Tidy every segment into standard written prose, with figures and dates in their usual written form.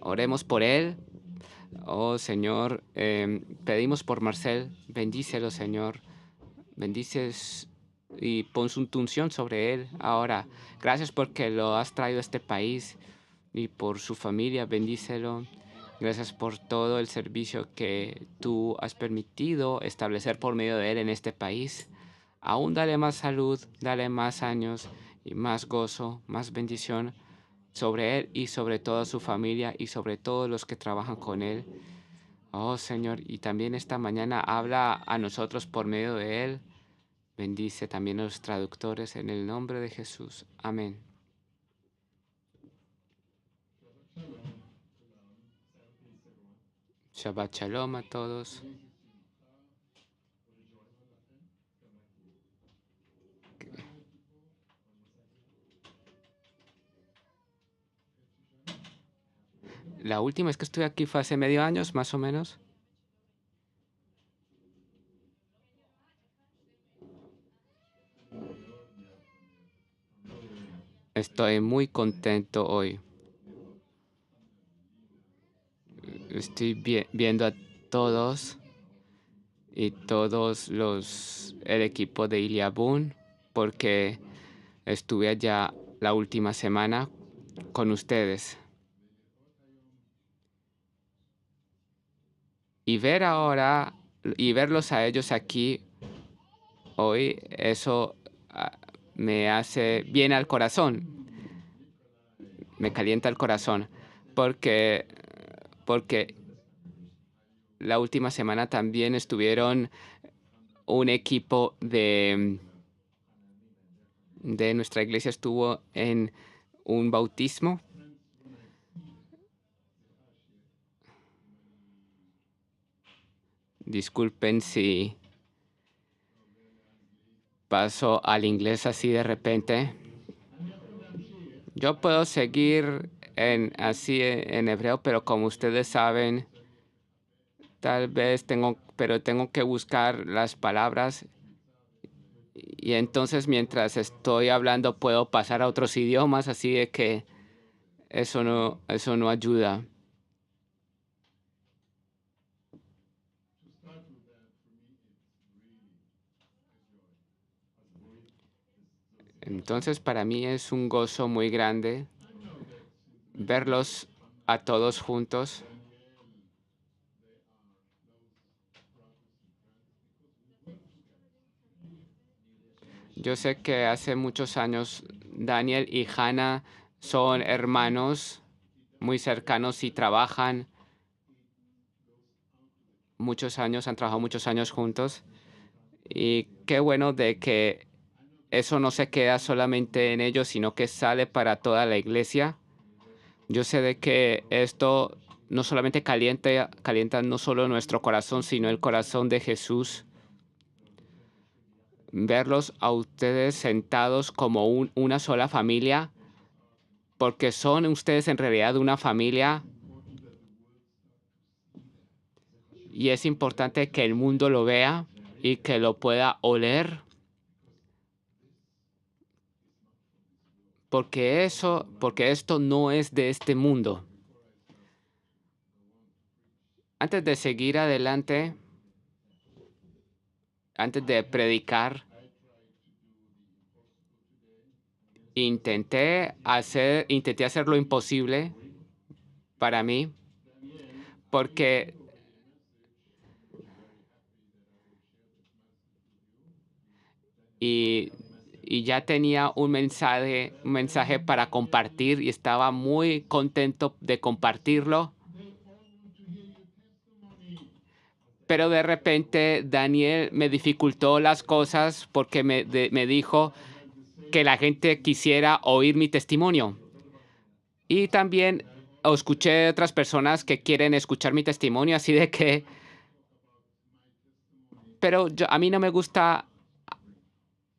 Oremos por él. Oh Señor, pedimos por Marcel, bendícelo Señor, bendices y pon su unción sobre él ahora. Gracias porque lo has traído a este país y por su familia, bendícelo. Gracias por todo el servicio que tú has permitido establecer por medio de él en este país. Aún dale más salud, dale más años y más gozo, más bendición sobre él y sobre toda su familia y sobre todos los que trabajan con él. Oh Señor, y también esta mañana habla a nosotros por medio de él. Bendice también a los traductores en el nombre de Jesús. Amén. Shabbat Shalom a todos. La última vez que estuve aquí fue hace medio año, más o menos. Estoy muy contento hoy. Estoy viendo a todos y el equipo de Iliabun porque estuve allá la última semana con ustedes. Y ver ahora y verlos a ellos aquí hoy, eso me hace bien al corazón, me calienta el corazón, porque, porque la última semana también estuvieron un equipo de nuestra iglesia estuvo en un bautismo. Disculpen si paso al inglés así de repente. Yo puedo seguir así en hebreo, pero como ustedes saben, tal vez tengo que buscar las palabras y entonces mientras estoy hablando puedo pasar a otros idiomas, así de que eso no ayuda. Entonces para mí es un gozo muy grande verlos a todos juntos. Yo sé que hace muchos años Daniel y Hannah son hermanos muy cercanos y trabajan muchos años, han trabajado muchos años juntos. Y qué bueno de que eso no se queda solamente en ellos, sino que sale para toda la iglesia. Yo sé de que esto no solamente calienta no solo nuestro corazón, sino el corazón de Jesús. Verlos a ustedes sentados como una sola familia, porque son ustedes en realidad una familia y es importante que el mundo lo vea y que lo pueda oler, porque esto no es de este mundo. Antes de seguir adelante, antes de predicar, intenté hacer lo imposible para mí, porque y, y ya tenía un mensaje para compartir y estaba muy contento de compartirlo. Pero de repente Daniel me dificultó las cosas porque me dijo que la gente quisiera oír mi testimonio. Y también escuché de otras personas que quieren escuchar mi testimonio, así de que, pero a mí no me gusta,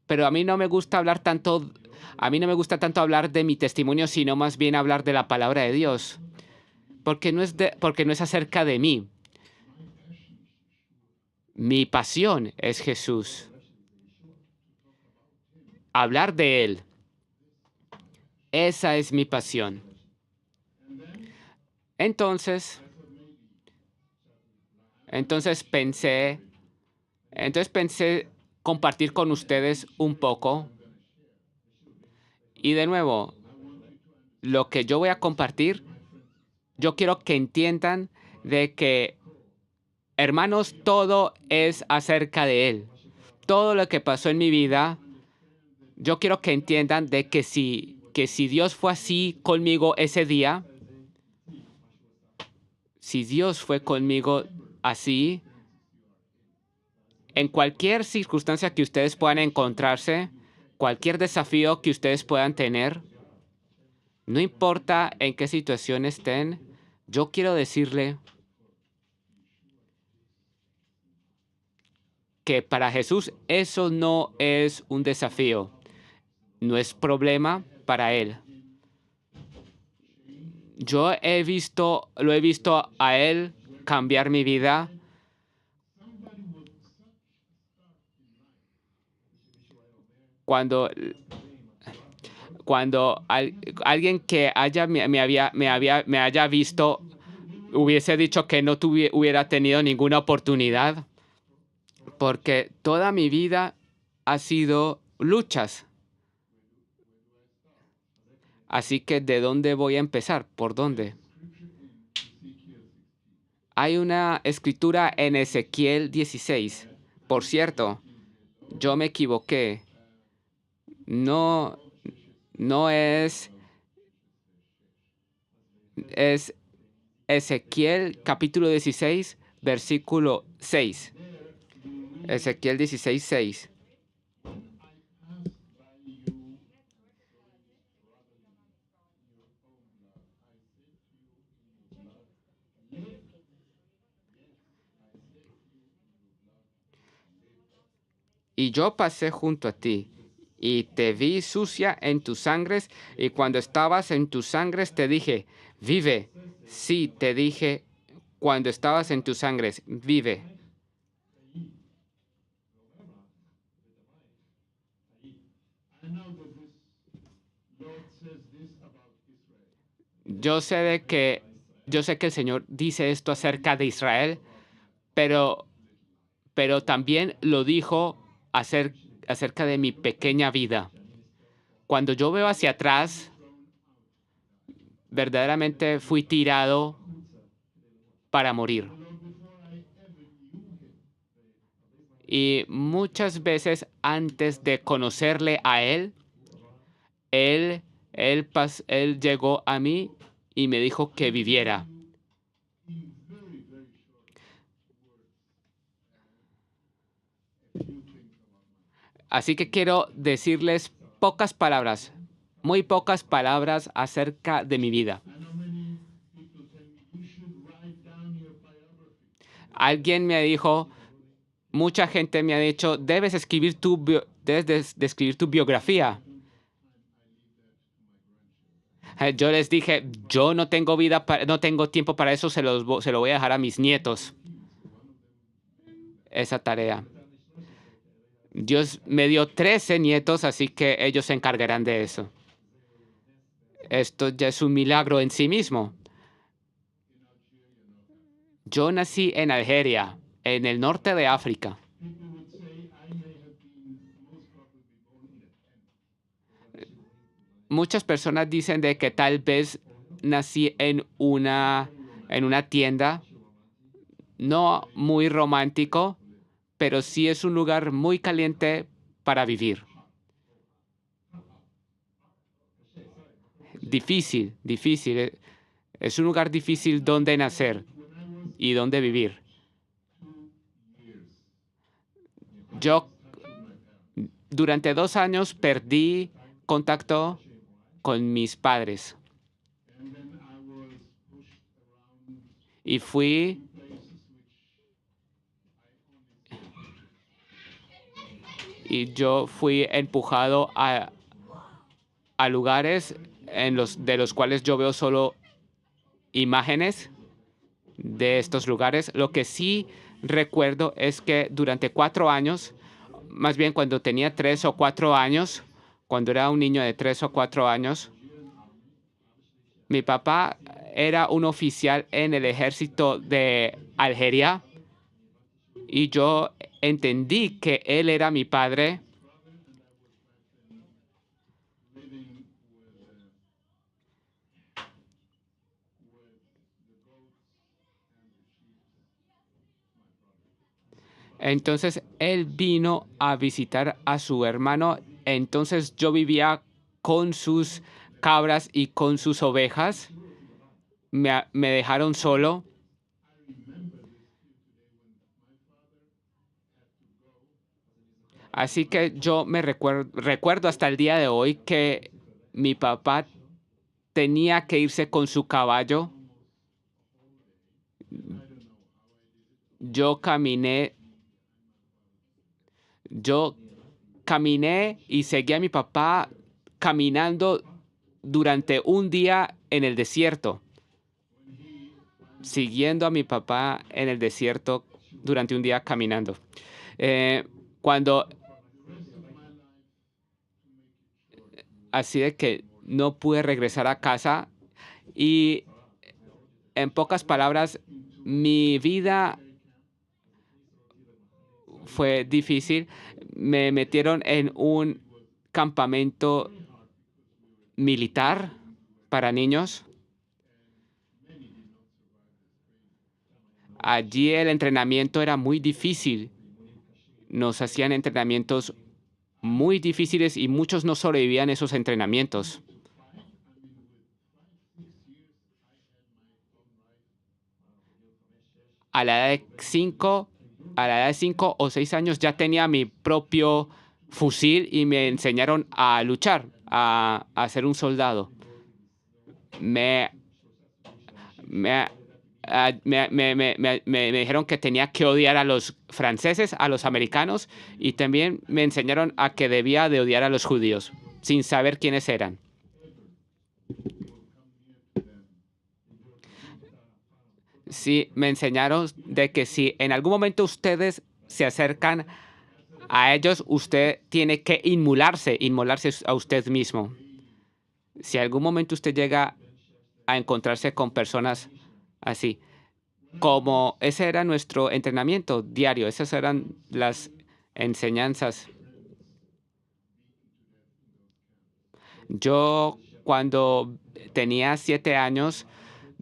pero a mí no me gusta hablar tanto, a mí no me gusta tanto hablar de mi testimonio, sino más bien hablar de la palabra de Dios, porque no es acerca de mí. Mi pasión es Jesús. Hablar de Él. Esa es mi pasión. Entonces, entonces pensé, pensé compartir con ustedes un poco. Y de nuevo, lo que yo voy a compartir, yo quiero que entiendan de que, hermanos, todo es acerca de Él. Todo lo que pasó en mi vida, yo quiero que entiendan de que si Dios fue así conmigo ese día, si Dios fue conmigo así, en cualquier circunstancia que ustedes puedan encontrarse, cualquier desafío que ustedes puedan tener, no importa en qué situación estén, yo quiero decirle que para Jesús eso no es un desafío, no es problema para Él. Lo he visto a Él cambiar mi vida. Cuando, alguien que me haya visto hubiese dicho que no hubiera tenido ninguna oportunidad, porque toda mi vida ha sido luchas. Así que, ¿de dónde voy a empezar? ¿Por dónde? Hay una escritura en Ezequiel 16. Por cierto, yo me equivoqué. No, no es Ezequiel capítulo 16, versículo 6. Ezequiel 16, 6. Y yo pasé junto a ti, y te vi sucia en tus sangres, y cuando estabas en tus sangres te dije, vive. Sí, te dije, cuando estabas en tus sangres, vive. Yo sé yo sé que el Señor dice esto acerca de Israel, pero, pero también lo dijo acerca de mi pequeña vida. Cuando yo veo hacia atrás, verdaderamente fui tirado para morir. Y muchas veces antes de conocerle a Él, él llegó a mí y me dijo que viviera. Así que quiero decirles pocas palabras, muy pocas palabras acerca de mi vida. Alguien me dijo, mucha gente me ha dicho, debes de escribir tu biografía. Yo les dije, yo no tengo no tengo tiempo para eso, se lo voy a dejar a mis nietos, esa tarea. Dios me dio 13 nietos, así que ellos se encargarán de eso. Esto ya es un milagro en sí mismo. Yo nací en Algeria, en el norte de África. Muchas personas dicen de que tal vez nací en una tienda, no muy romántico, pero sí es un lugar muy caliente para vivir. Difícil, difícil. Es un lugar difícil donde nacer y donde vivir. Yo durante 2 años perdí contacto con mis padres y yo fui empujado a lugares de los cuales yo veo solo imágenes de estos lugares. Lo que sí recuerdo es que durante 4 años, más bien cuando tenía 3 o 4 años, cuando era un niño de 3 o 4 años, mi papá era un oficial en el ejército de Algeria y yo entendí que él era mi padre. Entonces él vino a visitar a su hermano. Entonces yo vivía con sus cabras y con sus ovejas. Me dejaron solo. Así que yo recuerdo hasta el día de hoy que mi papá tenía que irse con su caballo. Yo caminé, yo caminé y seguí a mi papá caminando durante un día en el desierto, siguiendo a mi papá en el desierto durante un día caminando. Cuando así de que no pude regresar a casa y en pocas palabras, mi vida fue difícil. Me metieron en un campamento militar para niños. Allí el entrenamiento era muy difícil. Nos hacían entrenamientos muy difíciles y muchos no sobrevivían a esos entrenamientos. A la edad de 5 o 6 años ya tenía mi propio fusil y me enseñaron a luchar, a ser un soldado. Me, me, me dijeron que tenía que odiar a los franceses, a los americanos, y también me enseñaron a que debía de odiar a los judíos, sin saber quiénes eran. Sí, me enseñaron de que si en algún momento ustedes se acercan a ellos, usted tiene que inmolarse a usted mismo. Si en algún momento usted llega a encontrarse con personas así, como ese era nuestro entrenamiento diario, esas eran las enseñanzas. Yo cuando tenía 7 años,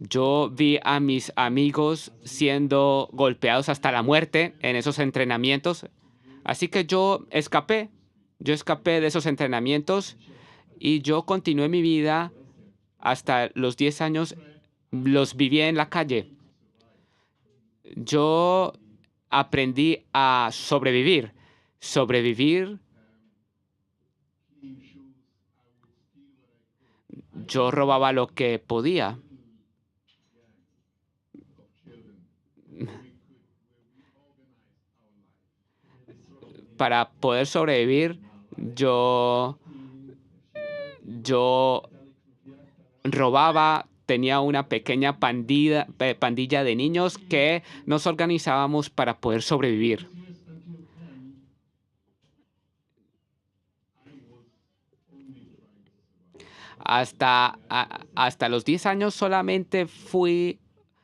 yo vi a mis amigos siendo golpeados hasta la muerte en esos entrenamientos. Así que yo escapé de esos entrenamientos y yo continué mi vida hasta los 10 años, los viví en la calle. Yo aprendí a sobrevivir. Sobrevivir, yo robaba lo que podía. Para poder sobrevivir, yo robaba, tenía una pequeña pandilla de niños que nos organizábamos para poder sobrevivir. Hasta los 10 años solamente fui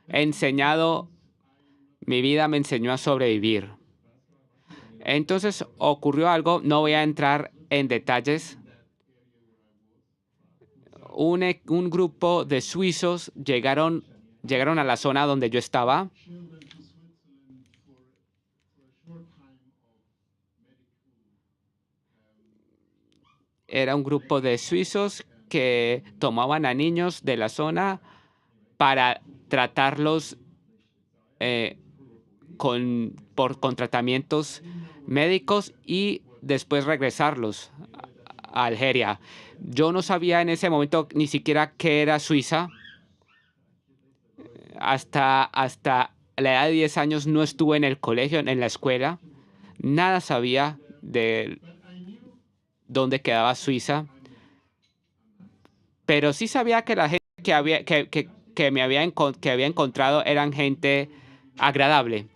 enseñado, mi vida me enseñó a sobrevivir. Entonces ocurrió algo, no voy a entrar en detalles. Un grupo de suizos llegaron a la zona donde yo estaba. Era un grupo de suizos que tomaban a niños de la zona para tratarlos con tratamientos médicos y después regresarlos a Algeria. Yo no sabía en ese momento ni siquiera qué era Suiza. Hasta la edad de 10 años no estuve en el colegio, en la escuela. Nada sabía de dónde quedaba Suiza. Pero sí sabía que la gente que había encontrado eran gente agradable.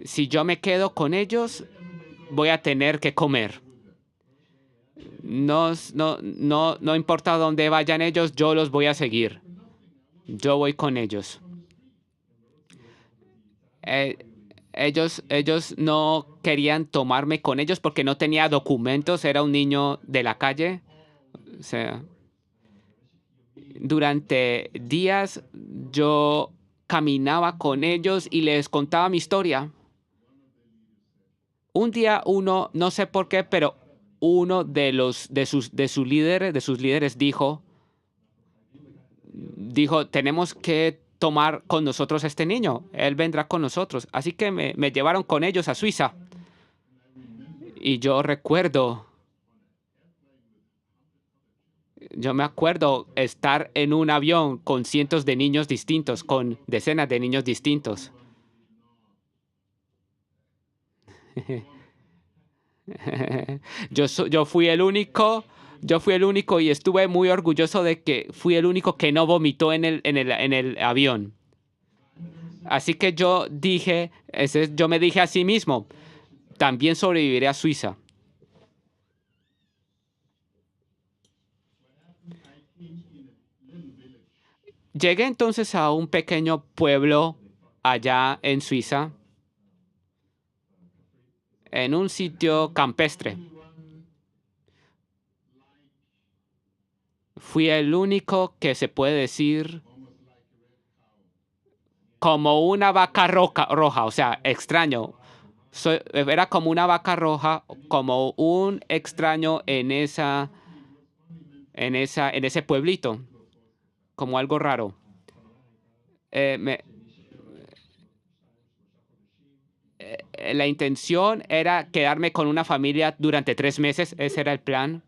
Si yo me quedo con ellos, voy a tener que comer. No importa dónde vayan ellos, yo los voy a seguir. yo voy con ellos. Eh, ellos no querían tomarme con ellos porque no tenía documentos, era un niño de la calle. O sea, durante días yo caminaba con ellos y les contaba mi historia. Un día uno, no sé por qué, pero uno de sus líderes dijo, tenemos que tomar con nosotros a este niño, él vendrá con nosotros. Así que me llevaron con ellos a Suiza. Y yo me acuerdo estar en un avión con cientos de niños distintos, con decenas de niños distintos. Yo fui el único y estuve muy orgulloso de que fui el único que no vomitó en el avión. Así que yo me dije a sí mismo, también sobreviviré a Suiza. Llegué entonces a un pequeño pueblo allá en Suiza, en un sitio campestre. Fui el único que se puede decir como una vaca roja, o sea, extraño. Era como una vaca roja, como un extraño en ese pueblito, como algo raro. Eh, me- la intención era quedarme con una familia durante 3 meses, ese era el plan.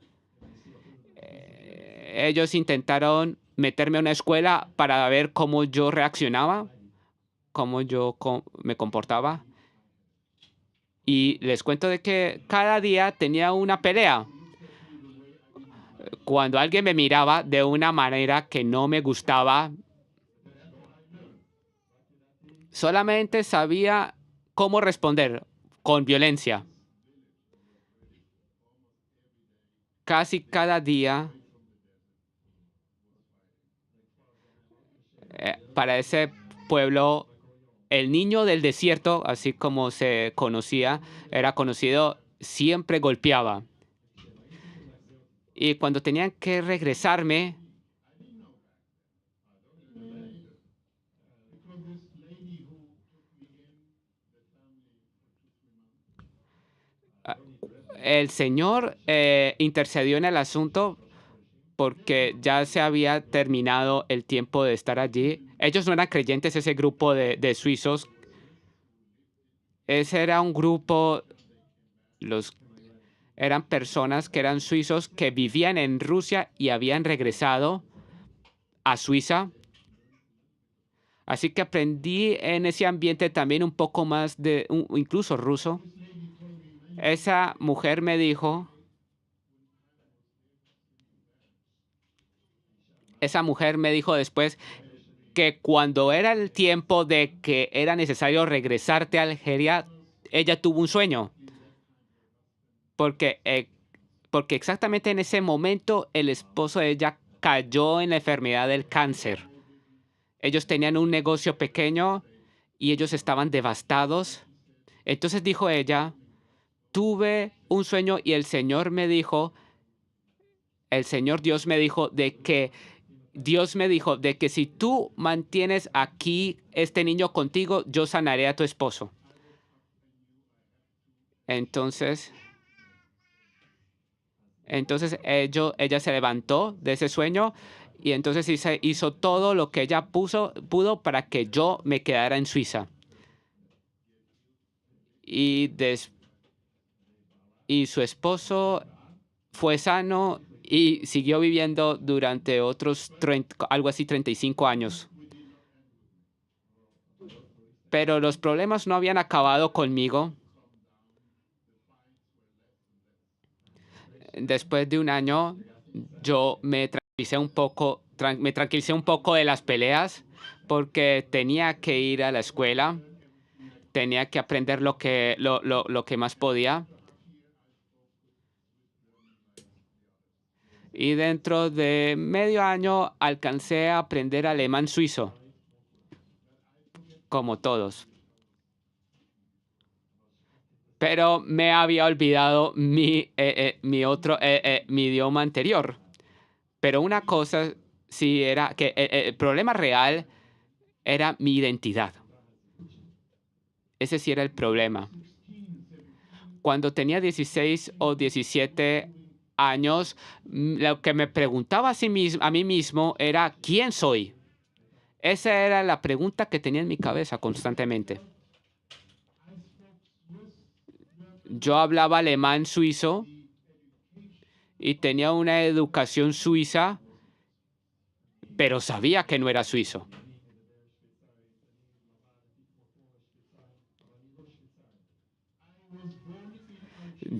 Ellos intentaron meterme a una escuela para ver cómo yo reaccionaba, cómo me comportaba. Y les cuento de que cada día tenía una pelea. Cuando alguien me miraba de una manera que no me gustaba, solamente sabía cómo responder, con violencia. Casi cada día, para ese pueblo, el niño del desierto, así como se conocía, era conocido, siempre golpeaba. Y cuando tenían que regresarme, el Señor intercedió en el asunto porque ya se había terminado el tiempo de estar allí. Ellos no eran creyentes, ese grupo de suizos. Ese era un grupo, los, eran personas que eran suizos que vivían en Rusia y habían regresado a Suiza. Así que aprendí en ese ambiente también un poco más incluso ruso. Esa mujer me dijo, esa mujer me dijo después que cuando era el tiempo de que era necesario regresarte a Algeria, ella tuvo un sueño, porque, porque exactamente en ese momento el esposo de ella cayó en la enfermedad del cáncer. Ellos tenían un negocio pequeño y ellos estaban devastados. Entonces dijo ella, tuve un sueño y el Señor Dios me dijo de que si tú mantienes aquí este niño contigo, yo sanaré a tu esposo. Entonces, ella se levantó de ese sueño y entonces hizo todo lo que ella pudo para que yo me quedara en Suiza. Y, y su esposo fue sano y siguió viviendo durante otros algo así 35 años. Pero los problemas no habían acabado conmigo. Después de un año, yo me tranquilicé un poco de las peleas porque tenía que ir a la escuela, tenía que aprender lo que más podía. Y dentro de medio año alcancé a aprender alemán suizo, como todos. Pero me había olvidado mi idioma anterior. Pero una cosa sí era que el problema real era mi identidad. Ese sí era el problema. Cuando tenía 16 o 17 años, lo que me preguntaba a mí mismo era, ¿quién soy? Esa era la pregunta que tenía en mi cabeza constantemente. Yo hablaba alemán suizo y tenía una educación suiza, pero sabía que no era suizo.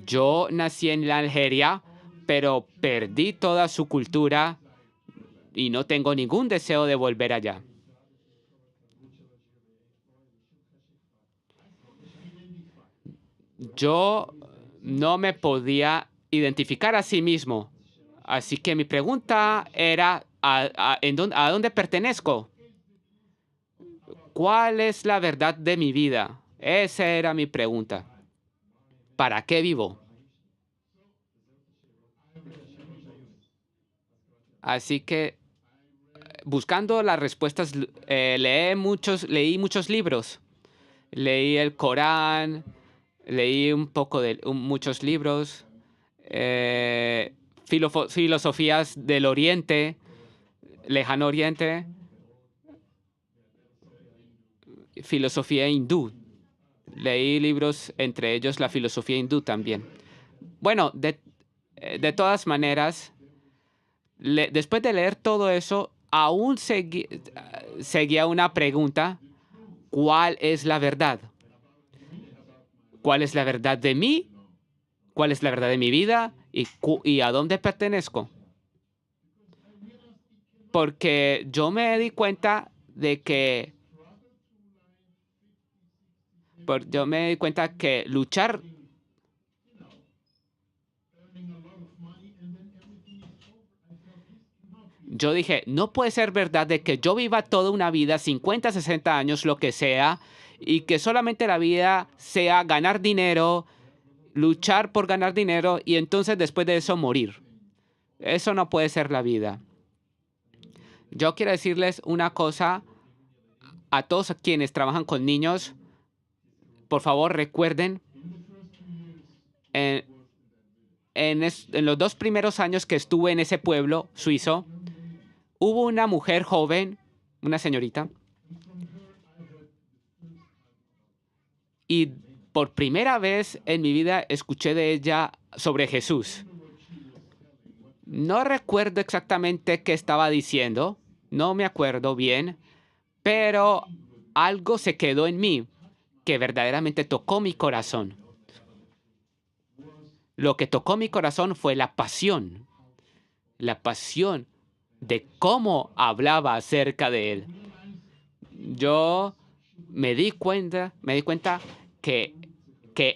Yo nací en la Algeria, pero perdí toda su cultura y no tengo ningún deseo de volver allá. Yo no me podía identificar a sí mismo. Así que mi pregunta era, ¿a dónde pertenezco? ¿Cuál es la verdad de mi vida? Esa era mi pregunta. ¿Para qué vivo? Así que buscando las respuestas, leí muchos libros. Leí el Corán, leí un poco de muchos libros, filosofías del Oriente, Lejano Oriente, filosofía hindú. Leí libros, entre ellos la filosofía hindú también. Bueno, de todas maneras, después de leer todo eso, aún seguía una pregunta: ¿cuál es la verdad? ¿Cuál es la verdad de mí? ¿Cuál es la verdad de mi vida? ¿Y a dónde pertenezco? Porque yo me di cuenta de que, yo me di cuenta que luchar, yo dije, no puede ser verdad de que yo viva toda una vida, 50, 60 años, lo que sea, y que solamente la vida sea ganar dinero, luchar por ganar dinero y entonces después de eso morir. Eso no puede ser la vida. Yo quiero decirles una cosa a todos quienes trabajan con niños. Por favor, recuerden, en, en los 2 primeros años que estuve en ese pueblo suizo, hubo una mujer joven, una señorita, y por primera vez en mi vida escuché de ella sobre Jesús. No recuerdo exactamente qué estaba diciendo, no me acuerdo bien, pero algo se quedó en mí que verdaderamente tocó mi corazón. Lo que tocó mi corazón fue la pasión de cómo hablaba acerca de él. Yo me di cuenta que,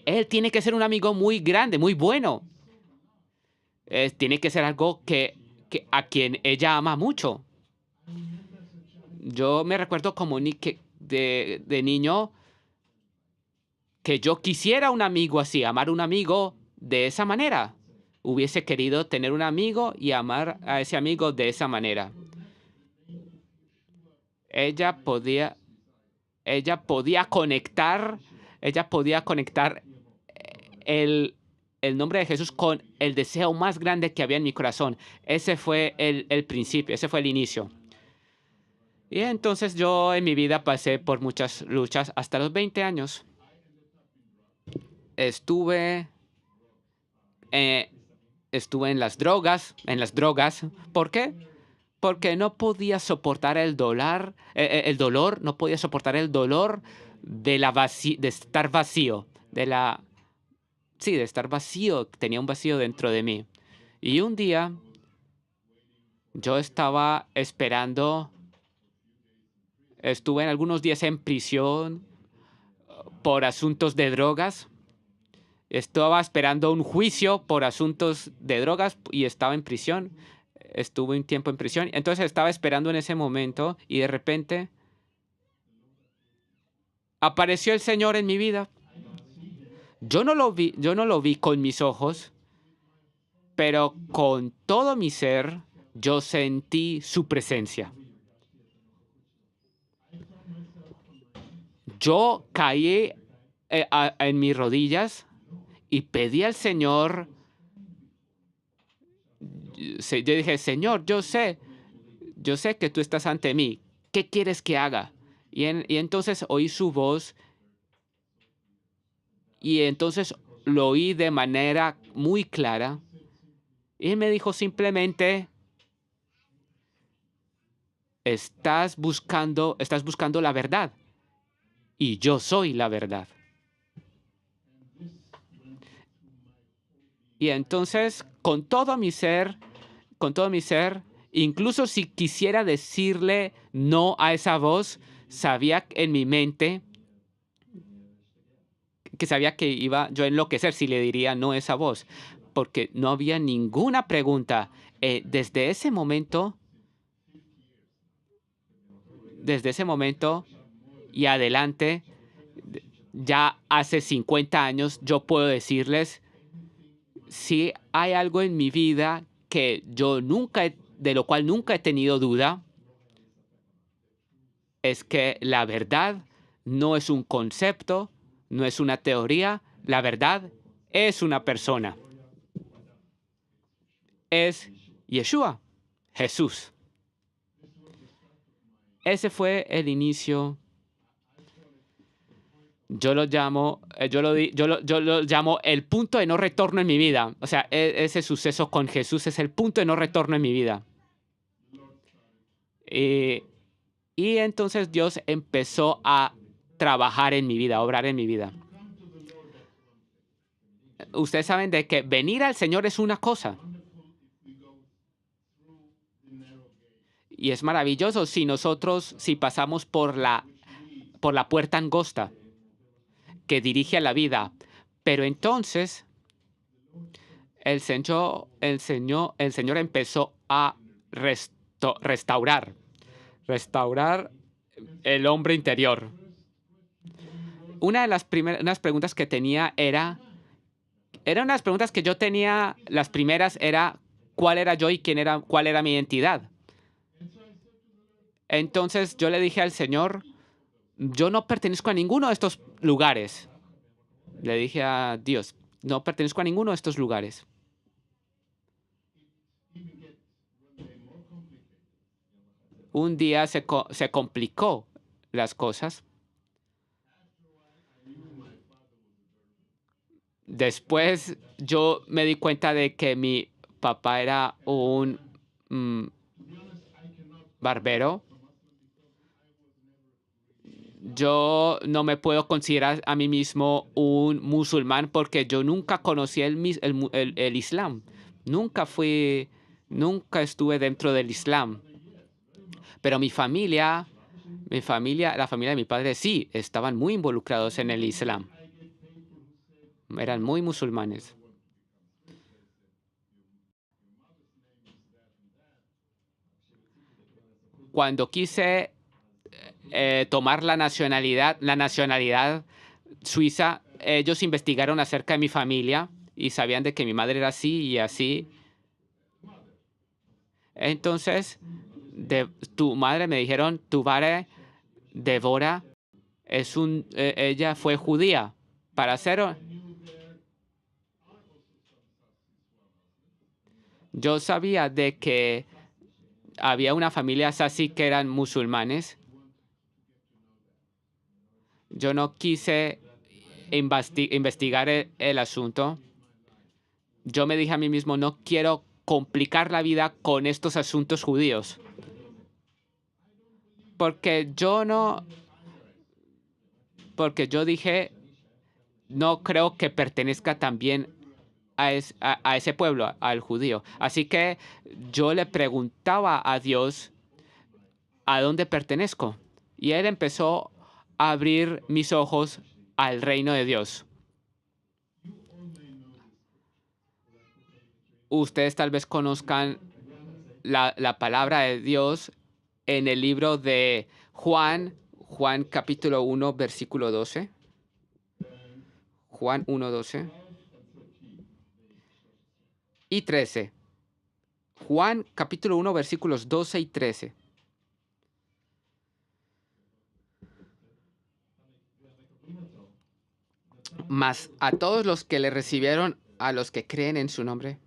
él tiene que ser un amigo muy grande, muy bueno. Tiene que ser algo a quien ella ama mucho. Yo me recuerdo como de niño que yo quisiera un amigo así, amar un amigo de esa manera. Hubiese querido tener un amigo y amar a ese amigo de esa manera. Ella podía, ella podía conectar, ella podía conectar el nombre de Jesús con el deseo más grande que había en mi corazón. Ese fue el principio, ese fue el inicio. Y entonces yo en mi vida pasé por muchas luchas hasta los 20 años. Estuve, eh, estuve en las drogas. ¿Por qué? Porque no podía soportar el dolor, no podía soportar el dolor de estar vacío, sí, de estar vacío, tenía un vacío dentro de mí. Y un día yo estaba esperando, estuve en algunos días en prisión por asuntos de drogas Estaba esperando un juicio por asuntos de drogas y estaba en prisión. Estuve un tiempo en prisión. Entonces estaba esperando en ese momento y de repente apareció el Señor en mi vida. Yo no lo vi con mis ojos, pero con todo mi ser yo sentí su presencia. Yo caí en mis rodillas y pedí al Señor. Yo dije, Señor, yo sé que tú estás ante mí. ¿Qué quieres que haga? Y entonces oí su voz y entonces lo oí de manera muy clara. Y él me dijo simplemente, estás buscando la verdad. Y yo soy la verdad. Y entonces, con todo mi ser, incluso si quisiera decirle no a esa voz, sabía en mi mente que sabía que iba yo a enloquecer si le diría no a esa voz, porque no había ninguna pregunta. Desde ese momento y adelante, ya hace 50 años, yo puedo decirles, si hay algo en mi vida que de lo cual nunca he tenido duda, es que la verdad no es un concepto, no es una teoría, la verdad es una persona. Es Yeshua, Jesús. Ese fue el inicio. Yo lo llamo, yo lo llamo el punto de no retorno en mi vida. O sea, ese suceso con Jesús es el punto de no retorno en mi vida. Eh, y entonces Dios empezó a trabajar en mi vida, a obrar en mi vida. Ustedes saben de que venir al Señor es una cosa. Y es maravilloso si pasamos por la puerta angosta que dirige a la vida. Pero entonces el Señor empezó a restaurar el hombre interior. Una de unas preguntas que tenía eran unas preguntas que yo tenía, las primeras era cuál era yo y cuál era mi identidad. Entonces yo le dije al Señor, yo no pertenezco a ninguno de estos lugares. Le dije a Dios, no pertenezco a ninguno de estos lugares. Un día se complicó las cosas. Después yo me di cuenta de que mi papá era un mm, barbero. Yo no me puedo considerar a mí mismo un musulmán porque yo nunca conocí el Islam. Nunca fui, nunca estuve dentro del Islam. Pero la familia de mi padre sí, estaban muy involucrados en el Islam. Eran muy musulmanes. Cuando quise tomar la nacionalidad suiza, ellos investigaron acerca de mi familia y sabían de que mi madre era así y así. Entonces, tu madre me dijeron, tu madre, Devora, ella fue judía. Para hacer, yo sabía de que había una familia así que eran musulmanes. Yo no quise investigar el asunto. Yo me dije a mí mismo, no quiero complicar la vida con estos asuntos judíos. Porque yo no, porque yo dije, no creo que pertenezca también a ese pueblo, al judío. Así que yo le preguntaba a Dios a dónde pertenezco. Y él empezó a abrir mis ojos al reino de Dios. Ustedes tal vez conozcan la palabra de Dios en el libro de Juan, Juan capítulo 1, versículo 12. Juan 1, 12 y 13. Juan capítulo 1, versículos 12 y 13. Mas a todos los que le recibieron, a los que creen en su nombre.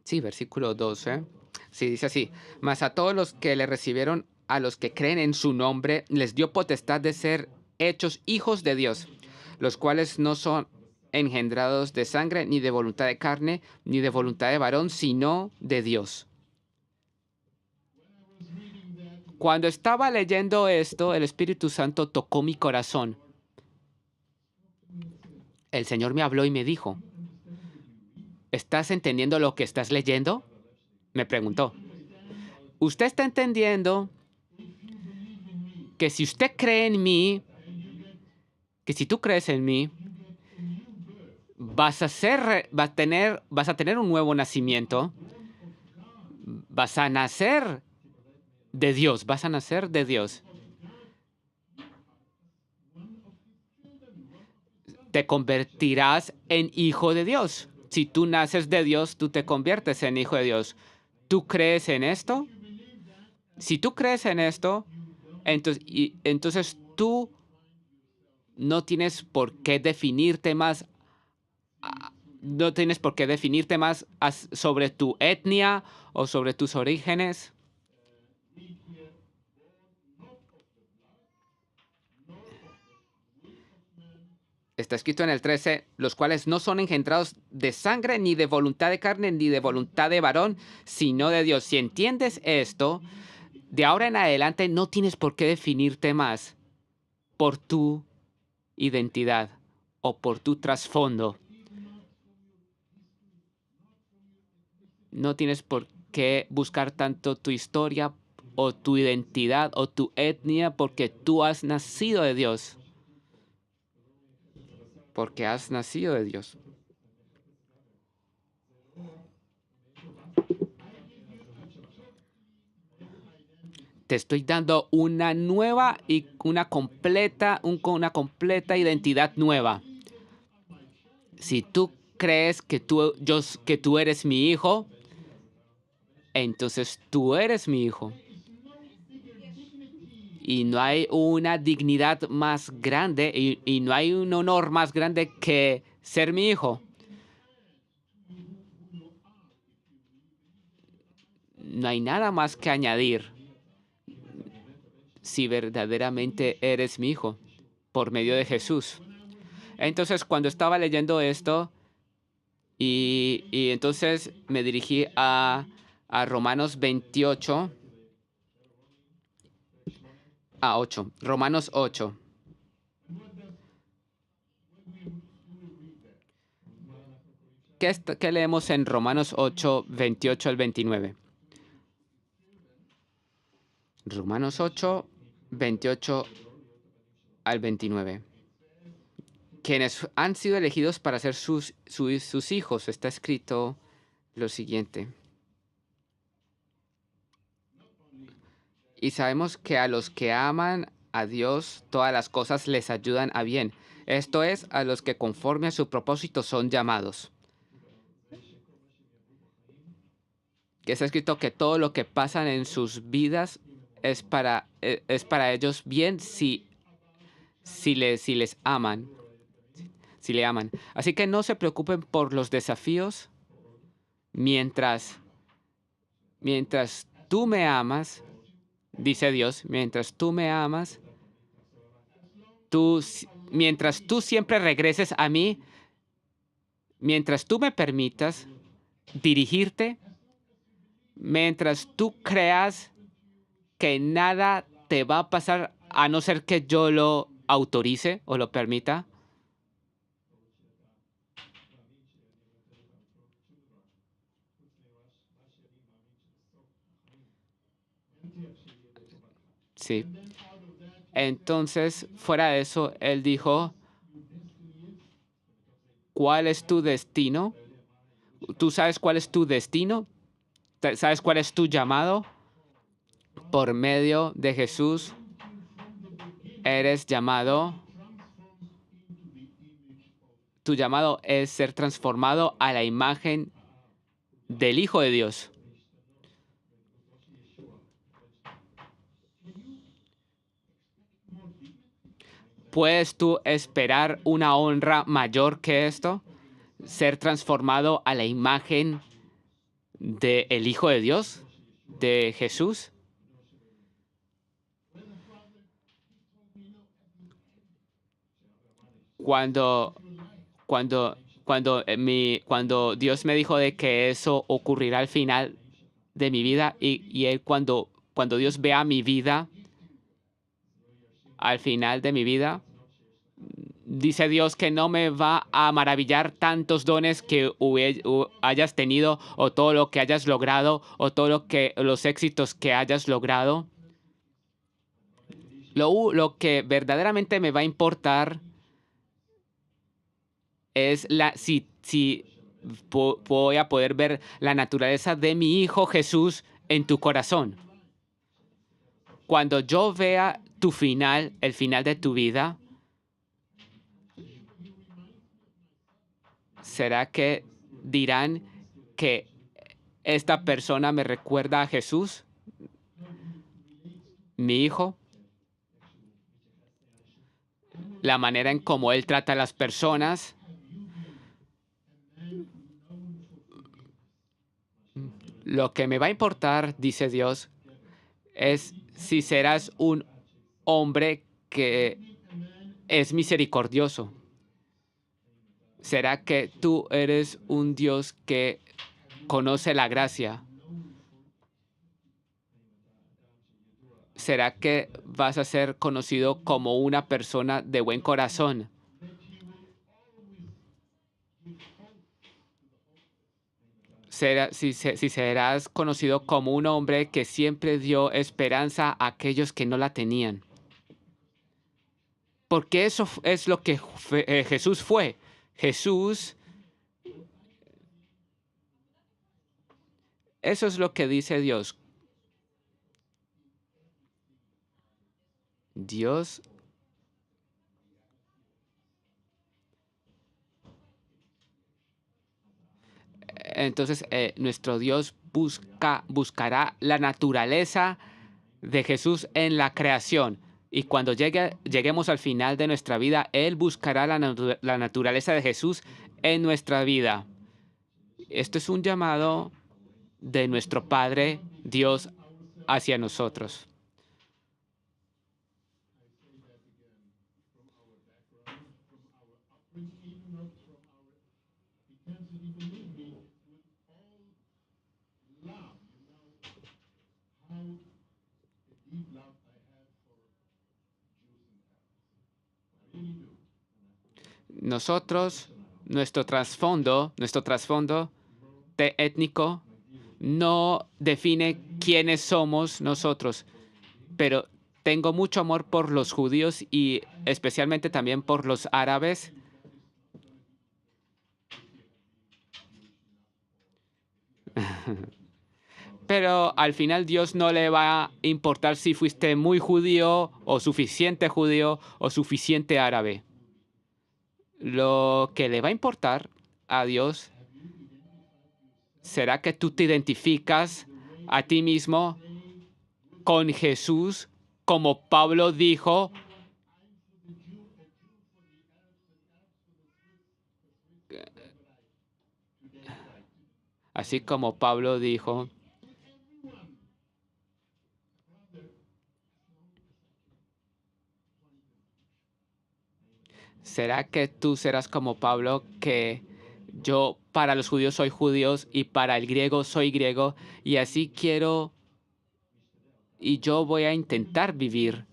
Sí, versículo 12. Sí, dice así. Mas a todos los que le recibieron, a los que creen en su nombre, les dio potestad de ser hechos hijos de Dios, los cuales no son engendrados de sangre, ni de voluntad de carne, ni de voluntad de varón, sino de Dios. Cuando estaba leyendo esto, el Espíritu Santo tocó mi corazón. El Señor me habló y me dijo, ¿estás entendiendo lo que estás leyendo? Me preguntó. ¿Usted está entendiendo que si usted cree en mí, que si tú crees en mí, vas a tener un nuevo nacimiento, vas a nacer de Dios, vas a nacer de Dios. Te convertirás en hijo de Dios. Si tú naces de Dios, tú te conviertes en hijo de Dios. ¿Tú crees en esto? Si tú crees en esto, entonces tú no tienes por qué definirte más, no tienes por qué definirte más sobre tu etnia o sobre tus orígenes. Está escrito en el 13, los cuales no son engendrados de sangre, ni de voluntad de carne, ni de voluntad de varón, sino de Dios. Si entiendes esto, de ahora en adelante no tienes por qué definirte más por tu identidad o por tu trasfondo. No tienes por qué buscar tanto tu historia o tu identidad o tu etnia porque tú has nacido de Dios. Porque has nacido de Dios. Te estoy dando una nueva y una completa identidad nueva. Si tú crees que tú eres mi hijo, entonces tú eres mi hijo. Y no hay una dignidad más grande y no hay un honor más grande que ser mi hijo. No hay nada más que añadir si verdaderamente eres mi hijo por medio de Jesús. Entonces, cuando estaba leyendo esto, y entonces me dirigí a Romanos 28, a 8, Romanos 8. ¿Qué leemos en Romanos 8, 28 al 29? Romanos 8, 28 al 29. Quienes han sido elegidos para ser sus hijos, está escrito lo siguiente. Y sabemos que a los que aman a Dios, todas las cosas les ayudan a bien. Esto es, a los que conforme a su propósito son llamados. Que está escrito que todo lo que pasan en sus vidas es para ellos bien si les aman. Si le aman. Así que no se preocupen por los desafíos mientras tú me amas, dice Dios, mientras tú me amas, mientras tú siempre regreses a mí, mientras tú me permitas dirigirte, mientras tú creas que nada te va a pasar a no ser que yo lo autorice o lo permita. Sí. Entonces, fuera de eso, él dijo, ¿cuál es tu destino? ¿Tú sabes cuál es tu destino? ¿Sabes cuál es tu llamado? Por medio de Jesús eres llamado. Tu llamado es ser transformado a la imagen del Hijo de Dios. ¿Puedes tú esperar una honra mayor que esto? Ser transformado a la imagen del Hijo de Dios, de Jesús. Cuando, cuando Dios me dijo de que eso ocurrirá al final de mi vida y él cuando Dios vea mi vida al final de mi vida, dice Dios que no me va a maravillar tantos dones que hayas tenido o todo lo que hayas logrado o todo los éxitos que hayas logrado. Lo que verdaderamente me va a importar es si voy a poder ver la naturaleza de mi Hijo Jesús en tu corazón. Cuando yo vea tu final, el final de tu vida, ¿será que dirán que esta persona me recuerda a Jesús, mi hijo? La manera en cómo él trata a las personas. Lo que me va a importar, dice Dios, es si serás un hombre que es misericordioso. ¿Será que tú eres un Dios que conoce la gracia? ¿Será que vas a ser conocido como una persona de buen corazón? Si serás conocido como un hombre que siempre dio esperanza a aquellos que no la tenían. Porque eso es lo que Jesús fue. Jesús, eso es lo que dice Dios. Dios, entonces nuestro Dios buscará la naturaleza de Jesús en la creación. Y cuando lleguemos al final de nuestra vida, Él buscará la naturaleza de Jesús en nuestra vida. Esto es un llamado de nuestro Padre Dios hacia nosotros. Nosotros, nuestro trasfondo étnico no define quiénes somos nosotros, pero tengo mucho amor por los judíos y especialmente también por los árabes. Pero al final Dios no le va a importar si fuiste muy judío o suficiente árabe. Lo que le va a importar a Dios será que tú te identificas a ti mismo con Jesús, como Pablo dijo, así como Pablo dijo, ¿será que tú serás como Pablo, que yo para los judíos soy judíos y para el griego soy griego, y así quiero y yo voy a intentar vivir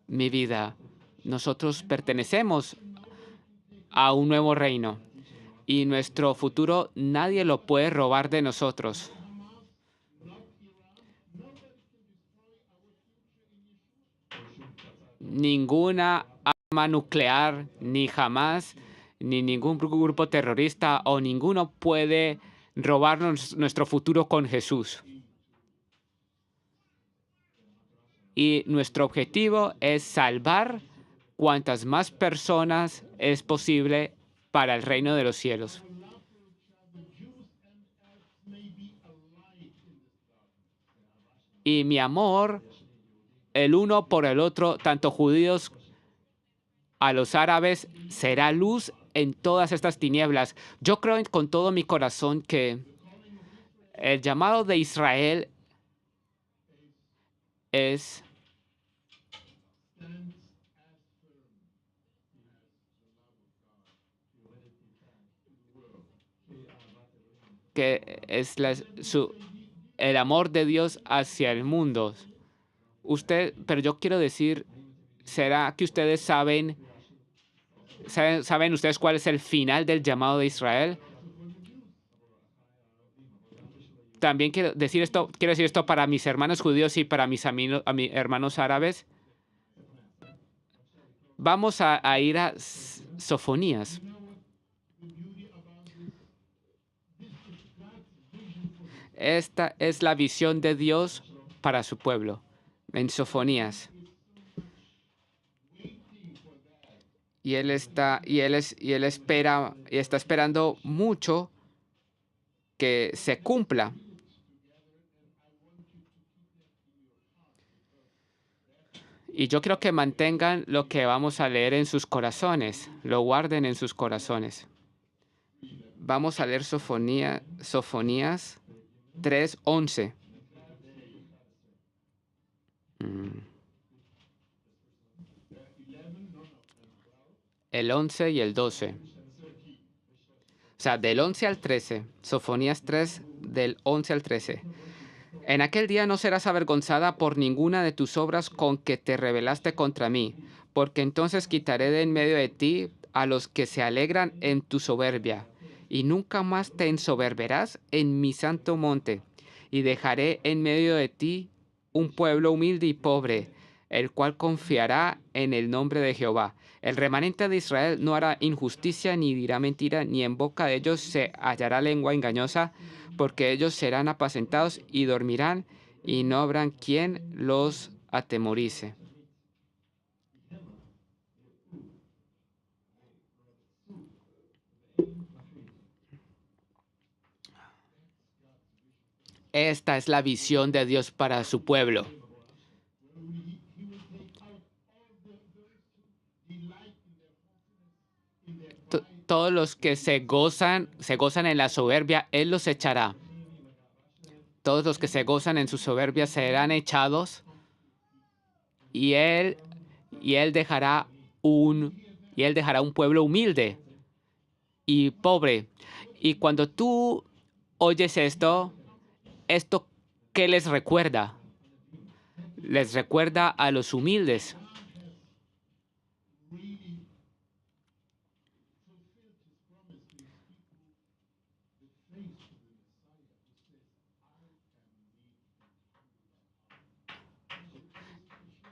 mi vida? Nosotros pertenecemos a un nuevo reino y nuestro futuro nadie lo puede robar de nosotros. Ninguna arma nuclear, ni jamás, ni ningún grupo terrorista o ninguno puede robarnos nuestro futuro con Jesús. Y nuestro objetivo es salvar cuantas más personas es posible para el reino de los cielos. Y mi amor, el uno por el otro, tanto judíos a los árabes, será luz en todas estas tinieblas. Yo creo con todo mi corazón que el llamado de Israel es el amor de Dios hacia el mundo. Pero yo quiero decir, ¿será que ustedes saben ustedes cuál es el final del llamado de Israel? También quiero decir esto para mis hermanos judíos y para mis hermanos árabes. Vamos a ir a Sofonías. Esta es la visión de Dios para su pueblo, en Sofonías. Y él está esperando mucho que se cumpla. Y yo quiero que mantengan lo que vamos a leer en sus corazones, lo guarden en sus corazones. Vamos a leer Sofonías 3:11. El 11 y el 12. O sea, del 11 al 13. Sofonías 3, del 11 al 13. En aquel día no serás avergonzada por ninguna de tus obras con que te rebelaste contra mí, porque entonces quitaré de en medio de ti a los que se alegran en tu soberbia, y nunca más te ensoberberás en mi santo monte, y dejaré en medio de ti un pueblo humilde y pobre, el cual confiará en el nombre de Jehová. El remanente de Israel no hará injusticia ni dirá mentira, ni en boca de ellos se hallará lengua engañosa, porque ellos serán apacentados y dormirán, y no habrá quien los atemorice. Esta es la visión de Dios para su pueblo. Todos los que se gozan en la soberbia, Él los echará. Todos los que se gozan en su soberbia serán echados, y Él dejará un pueblo humilde y pobre. Y cuando tú oyes esto, ¿qué les recuerda? Les recuerda a los humildes.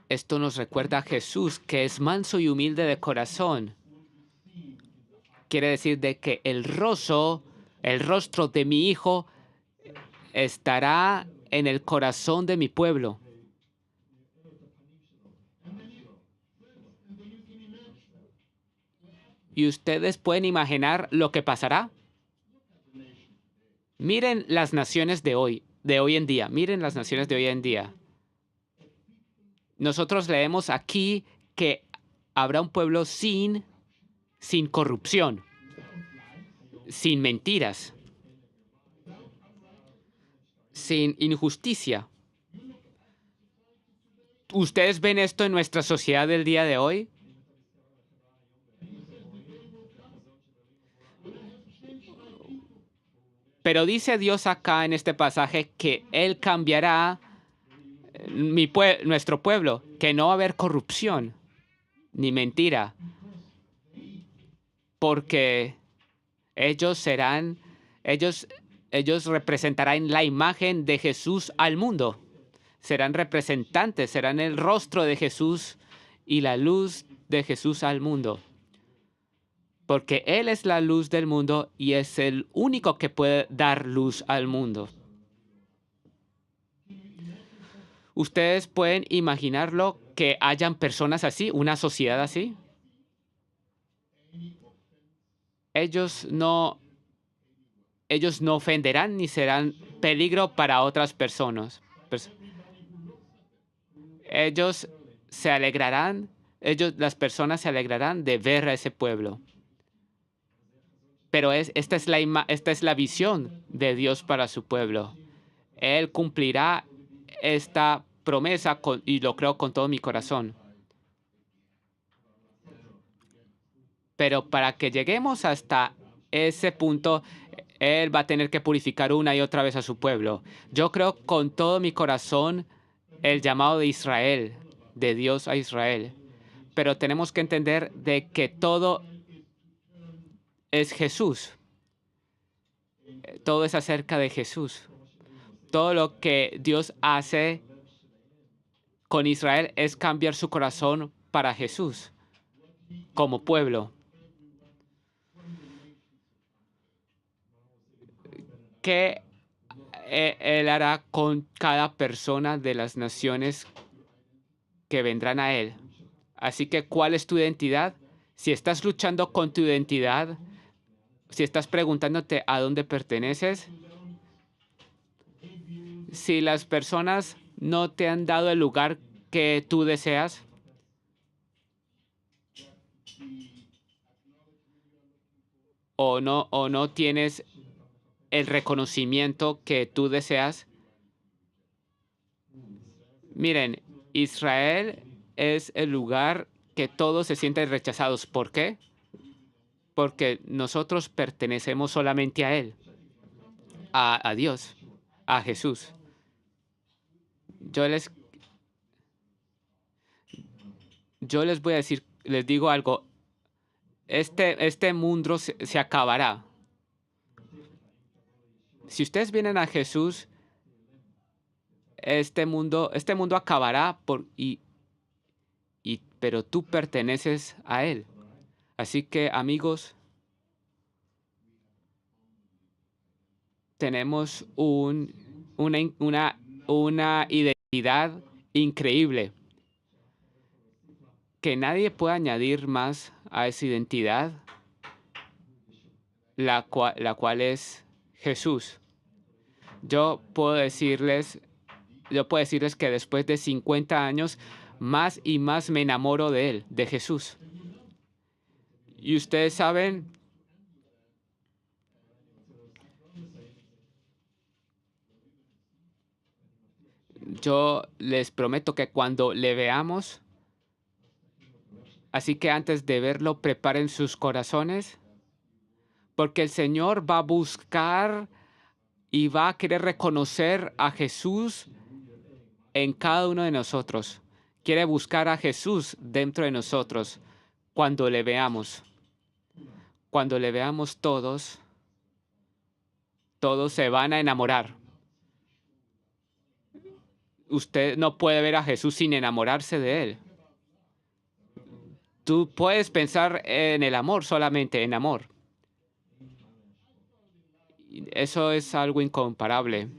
Esto nos recuerda a Jesús, que es manso y humilde de corazón. Quiere decir de que el rostro de mi Hijo estará en el corazón de mi pueblo. ¿Y ustedes pueden imaginar lo que pasará? Miren las naciones de hoy en día. Miren las naciones de hoy en día. Nosotros leemos aquí que habrá un pueblo sin corrupción, sin mentiras, sin injusticia. ¿Ustedes ven esto en nuestra sociedad del día de hoy? Pero dice Dios acá en este pasaje que Él cambiará nuestro pueblo, que no va a haber corrupción ni mentira, porque ellos representarán la imagen de Jesús al mundo. Serán representantes, serán el rostro de Jesús y la luz de Jesús al mundo. porque Él es la luz del mundo y es el único que puede dar luz al mundo. ¿Ustedes pueden imaginarlo que hayan personas así, una sociedad así? Ellos no, ellos no ofenderán ni serán peligro para otras personas. Ellos se alegrarán, las personas se alegrarán de ver a ese pueblo. Pero esta es la visión de Dios para su pueblo. Él cumplirá esta promesa y lo creo con todo mi corazón. Pero para que lleguemos hasta ese punto, Él va a tener que purificar una y otra vez a su pueblo. Yo creo con todo mi corazón el llamado de Israel, de Dios a Israel. Pero tenemos que entender de que todo es Jesús. Todo es acerca de Jesús. Todo lo que Dios hace con Israel es cambiar su corazón para Jesús como pueblo. ¿Qué Él hará con cada persona de las naciones que vendrán a Él? Así que, ¿cuál es tu identidad? Si estás luchando con tu identidad, si estás preguntándote a dónde perteneces, si las personas no te han dado el lugar que tú deseas, o no tienes el reconocimiento que tú deseas. Miren, Israel es el lugar que todos se sienten rechazados. ¿Por qué? Porque nosotros pertenecemos solamente a Él, a Dios, a Jesús. Yo les, yo les voy a decir, les digo algo, este mundo se acabará. Si ustedes vienen a Jesús, este mundo acabará pero tú perteneces a Él. Así que, amigos, tenemos una identidad increíble que nadie puede añadir más a esa identidad, la cual es Jesús. Yo puedo decirles que después de 50 años, más y más me enamoro de Él, de Jesús. Y ustedes saben, yo les prometo que cuando le veamos, así que antes de verlo, preparen sus corazones, porque el Señor va a buscar y va a querer reconocer a Jesús en cada uno de nosotros. Quiere buscar a Jesús dentro de nosotros cuando le veamos. Cuando le veamos todos se van a enamorar. Usted no puede ver a Jesús sin enamorarse de Él. Tú puedes pensar en el amor, solamente en amor. Eso es algo incomparable.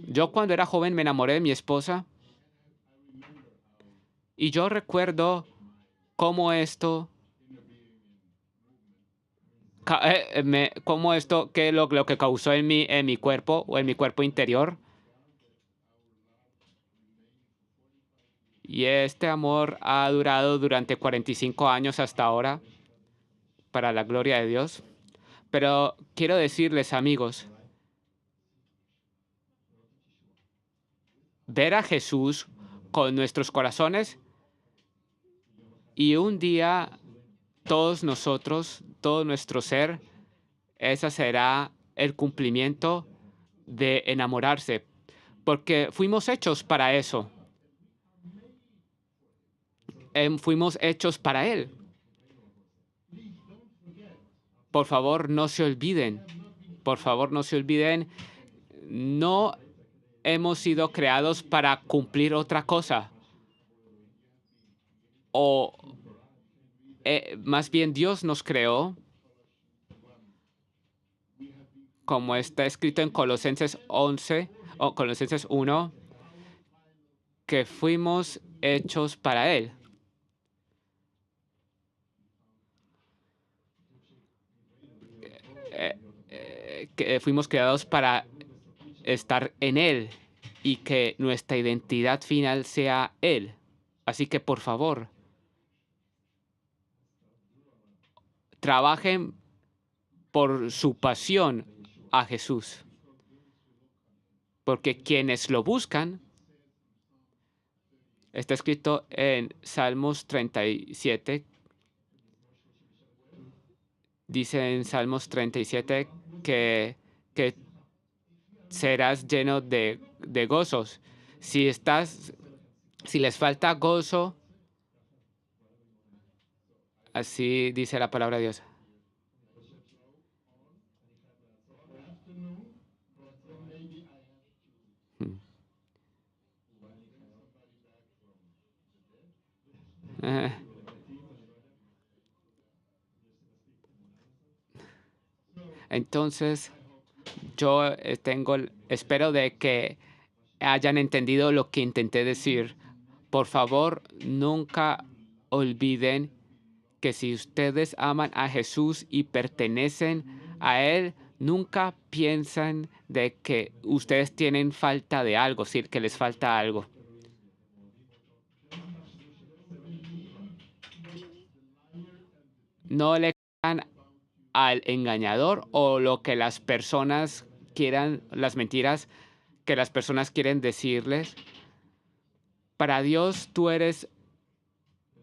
Yo cuando era joven me enamoré de mi esposa y yo recuerdo cómo esto, que lo que causó en mi cuerpo o en mi cuerpo interior. Y este amor ha durado durante 45 años hasta ahora, para la gloria de Dios. Pero quiero decirles, amigos, ver a Jesús con nuestros corazones y un día todos nosotros, todo nuestro ser, ese será el cumplimiento de enamorarse, porque fuimos hechos para eso. Fuimos hechos para Él. Por favor, no se olviden. Por favor, no se olviden. No hemos sido creados para cumplir otra cosa. O más bien Dios nos creó, como está escrito en Colosenses 11 o Colosenses 1, que fuimos hechos para Él. Que fuimos creados para estar en Él y que nuestra identidad final sea Él. Así que por favor, trabajen por su pasión a Jesús, porque quienes lo buscan, está escrito en Salmos 37, dice en Salmos 37 que serás lleno de gozos. Si les falta gozo, así dice la palabra de Dios. Eh, Entonces, yo espero de que hayan entendido lo que intenté decir. Por favor, nunca olviden que si ustedes aman a Jesús y pertenecen a Él, nunca piensan de que ustedes tienen falta de algo, es decir, que les falta algo. No le crean al engañador o lo que las personas quieran, las mentiras que las personas quieren decirles. Para Dios tú eres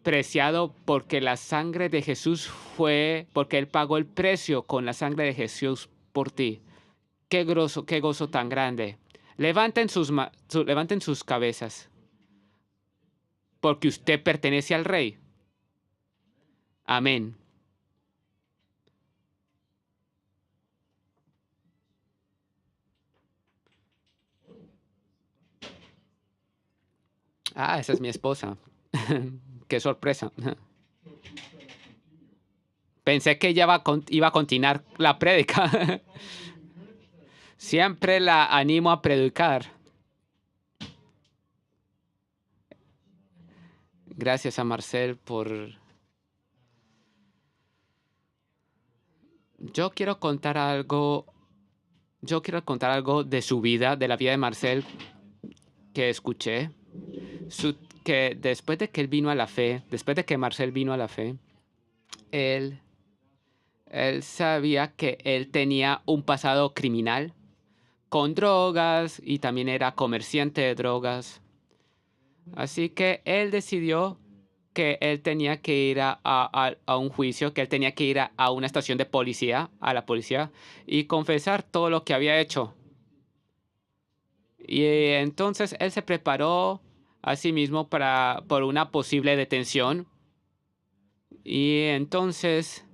preciado porque la sangre de Jesús porque Él pagó el precio con la sangre de Jesús por ti. Qué gozo tan grande. Levanten sus cabezas, porque usted pertenece al Rey. Amén. Ah, esa es mi esposa. Qué sorpresa. Pensé que ella iba a continuar la prédica. Siempre la animo a predicar. Gracias a Marcel por... Yo quiero contar algo. Yo quiero contar algo de su vida, de la vida de Marcel, que escuché. Que después de que él vino a la fe, después de que Marcel vino a la fe, él, él sabía que él tenía un pasado criminal con drogas y también era comerciante de drogas. Así que él decidió que él tenía que ir a un juicio, que él tenía que ir a una estación de policía, a la policía, y confesar todo lo que había hecho. Y entonces él se preparó a sí mismo por una posible detención. Y entonces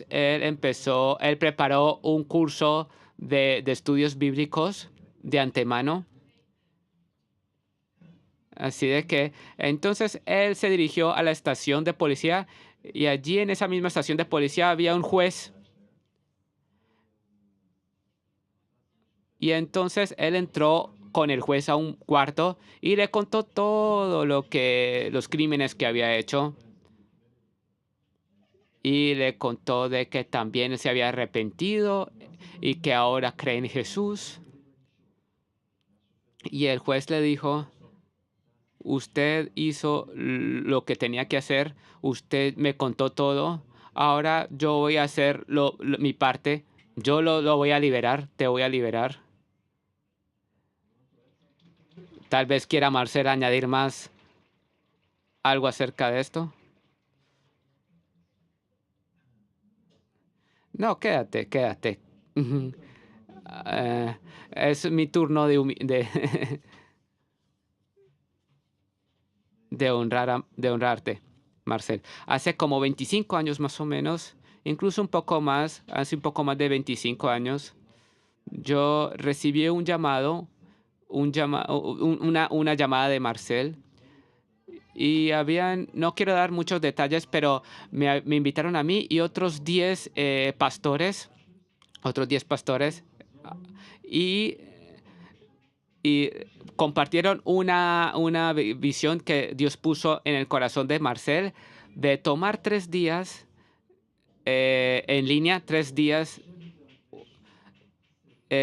él preparó un curso de estudios bíblicos de antemano. Así de que entonces él se dirigió a la estación de policía y allí en esa misma estación de policía había un juez. Y entonces él entró con el juez a un cuarto y le contó todo los crímenes que había hecho. Y le contó de que también se había arrepentido y que ahora cree en Jesús. Y el juez le dijo, usted hizo lo que tenía que hacer, usted me contó todo, ahora yo voy a hacer mi parte, yo lo voy a liberar, te voy a liberar. Tal vez quiera Marcel añadir más algo acerca de esto. No, quédate, quédate. Eh, es mi turno de honrarte, Marcel. Hace como 25 años más o menos, incluso un poco más, hace un poco más de 25 años, yo recibí una llamada de Marcel y no quiero dar muchos detalles, pero me invitaron a mí y otros 10 pastores, y, y compartieron una visión que Dios puso en el corazón de Marcel de tomar 3 días en línea, 3 días,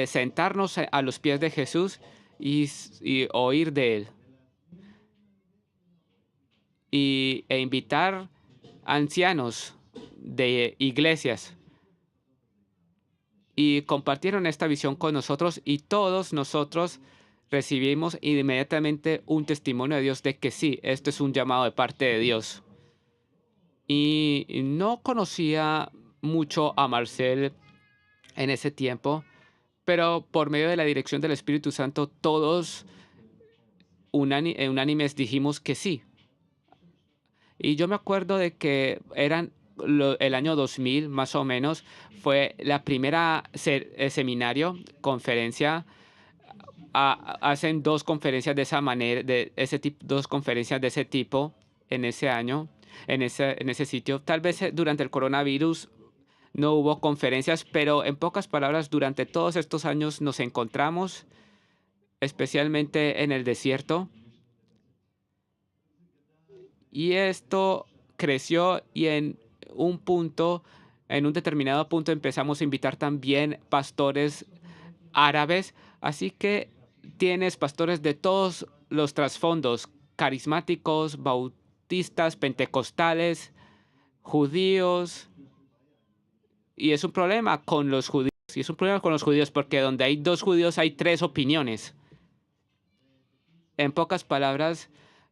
sentarnos a los pies de Jesús y oír de Él. E invitar ancianos de iglesias. Y compartieron esta visión con nosotros y todos nosotros recibimos inmediatamente un testimonio de Dios de que sí, esto es un llamado de parte de Dios. Y no conocía mucho a Marcel en ese tiempo, pero por medio de la dirección del Espíritu Santo, todos unánimes dijimos que sí. Y yo me acuerdo de que el año 2000, más o menos, fue la primera seminario, conferencia. Hacen 2 conferencias de esa manera, de ese tipo, 2 conferencias de ese tipo en ese año, en ese sitio. Tal vez durante el coronavirus no hubo conferencias, pero en pocas palabras, durante todos estos años nos encontramos, especialmente en el desierto. Y esto creció y en un determinado punto empezamos a invitar también pastores árabes. Así que tienes pastores de todos los trasfondos, carismáticos, bautistas, pentecostales, judíos. Y es un problema con los judíos. Y es un problema con los judíos porque donde hay 2 judíos hay 3 opiniones. En pocas palabras,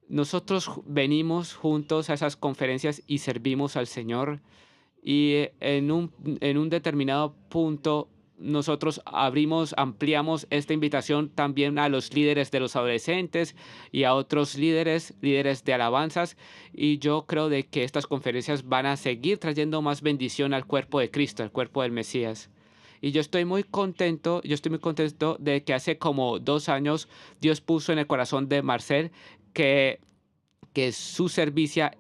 nosotros venimos juntos a esas conferencias y servimos al Señor. Y en un determinado punto, nosotros ampliamos esta invitación también a los líderes de los adolescentes y a otros líderes de alabanzas. Y yo creo de que estas conferencias van a seguir trayendo más bendición al cuerpo de Cristo, al cuerpo del Mesías. Y yo estoy muy contento de que hace como 2 años Dios puso en el corazón de Marcel que, que su servicio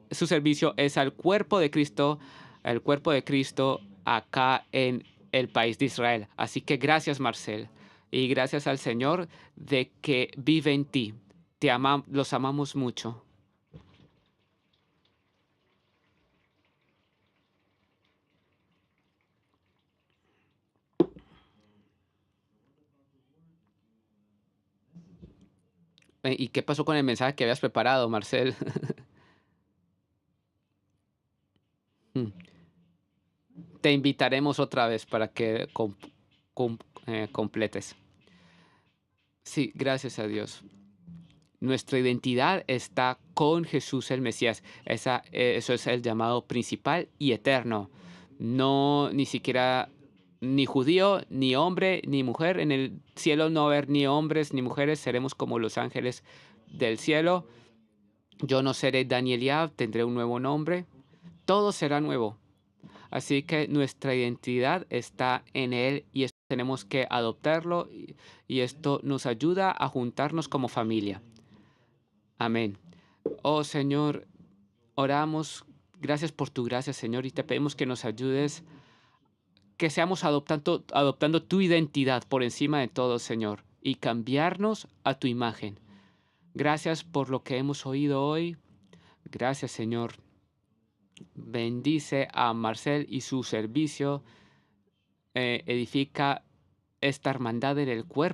es al cuerpo de Cristo, acá en el país de Israel. Así que gracias, Marcel, y gracias al Señor de que vive en ti. Los amamos mucho. ¿Y qué pasó con el mensaje que habías preparado, Marcel? Mm. Te invitaremos otra vez para que completes. Sí, gracias a Dios. Nuestra identidad está con Jesús el Mesías. Eso es el llamado principal y eterno. No, ni siquiera ni judío, ni hombre, ni mujer. En el cielo no va a haber ni hombres ni mujeres. Seremos como los ángeles del cielo. Yo no seré Daniel Yab, tendré un nuevo nombre. Todo será nuevo. Así que nuestra identidad está en Él y tenemos que adoptarlo y esto nos ayuda a juntarnos como familia. Amén. Oh Señor, oramos, gracias por tu gracia, Señor, y te pedimos que nos ayudes, que seamos adoptando tu identidad por encima de todo, Señor, y cambiarnos a tu imagen. Gracias por lo que hemos oído hoy. Gracias, Señor. Bendice a Marcel y su servicio. Edifica esta hermandad en el cuerpo